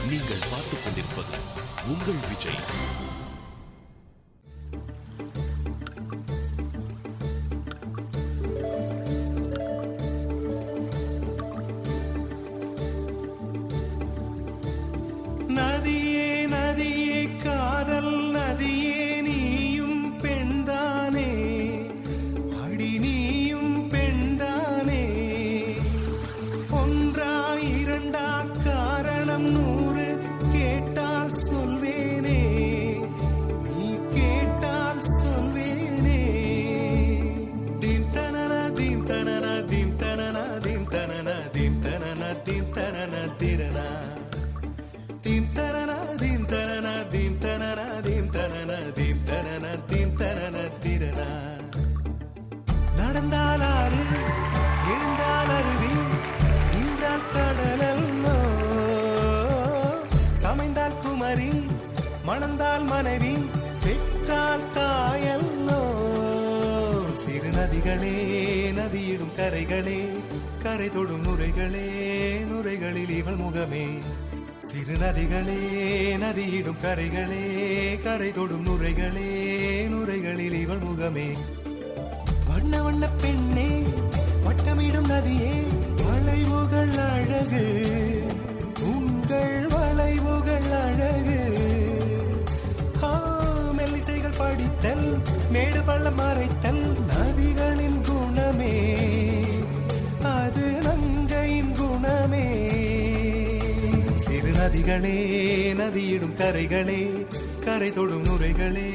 நீங்கள் பார்த்துக் கொண்டிருப்பது உங்கள் விஜய். நதியே நதியே காதல் நதியே நீயும் பெண்தானே, அடி நீயும் பெண்தானே. ஒன்றா இரண்டா காரணம் 100 கேட்டால் சொல்வேனே, நீ கேட்டால் சொல்வேனே. தீம் தனன தீம் தனன தீம் தனன தீம் தனன தீம் தனன தீம் தனன திரனா தீம் தனன தீம் தனன தீம் தனன தீம் தனன தீம் தனன தீம் தனன திரனா. நடந்தால் ஆறு எழுந்தால் அருவி, நின்றால் கடலல்லோ, சமைந்தால் குமரி, மணந்தால் மனைவி, பெற்றால் தாயல்லோ. சிறு நதிகளே நதியிடும் கரைகளே, கரை தொடும் நுரைகளே, நுரைகளில் இவள் முகமே. சிறு நதிகளே நதியிடும் கரைகளே, கரை தொடும் நுரைகளே, நுரைகளில் இவள் முகமே. வண்ண வண்ண பெண்ணே வட்டமிடும் நதியே, வளைவுகள் அழகு, உங்கள் வளைவுகள் அழகு. மெல்லிசைகள் படித்தல், மேடு பள்ளம் மறைத்தல், நதிகளின் குணமே, அது நங்கையின் குணமே. சிறு நதிகளே நதியிடும் கரைகளே, கரை தொடும் நுரைகளே,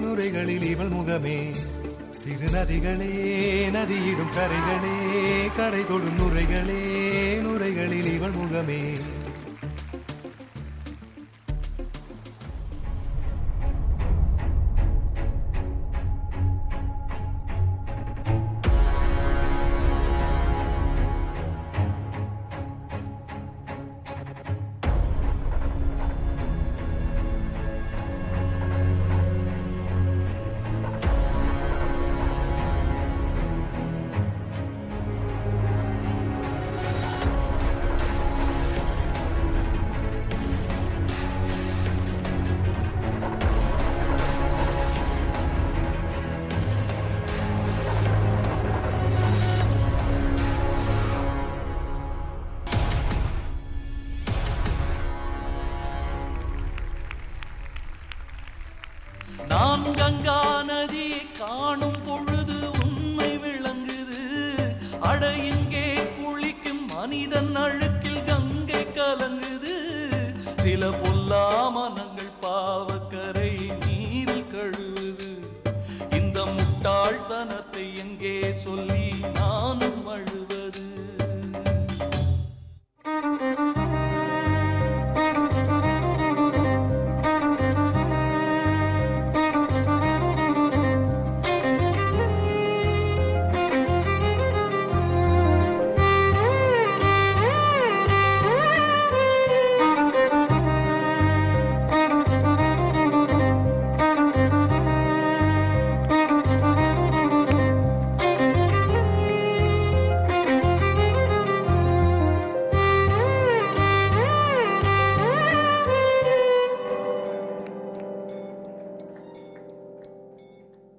நுரைகளில் இவள் முகமே. சிறு நதிகளே நதியிடும் கரைகளே, கரை தொடும் நுரைகளே, நுரைகளில் இவள் முகமே. நான் கங்கா நதியை காணும் பொழுது உண்மை விளங்குது. அட இங்கே குளிக்கும் மனிதன் அழுக்கில் கங்கை கலங்குது. சில பொல்லா மனங்கள் பாவக்கரை நீரில் கழுவுது. இந்த முட்டாள்தனத்தை எங்கே சொல்லி நானும் அழுவது?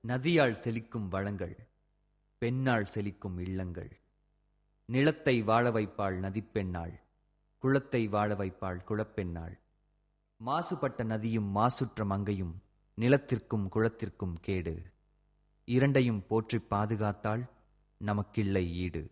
நதியால் செழிக்கும் வளங்கள், பெண்ணால் செழிக்கும் இல்லங்கள். நிலத்தை வாழ வைப்பாள் நதிப்பெண்ணாள், குளத்தை வாழ வைப்பாள் குளப்பெண்ணாள். மாசுபட்ட நதியும் மாசுற்ற மங்கையும் நிலத்திற்கும் குளத்திற்கும் கேடு. இரண்டையும் போற்றி பாதுகாத்தால் நமக்கில்லை ஈடு.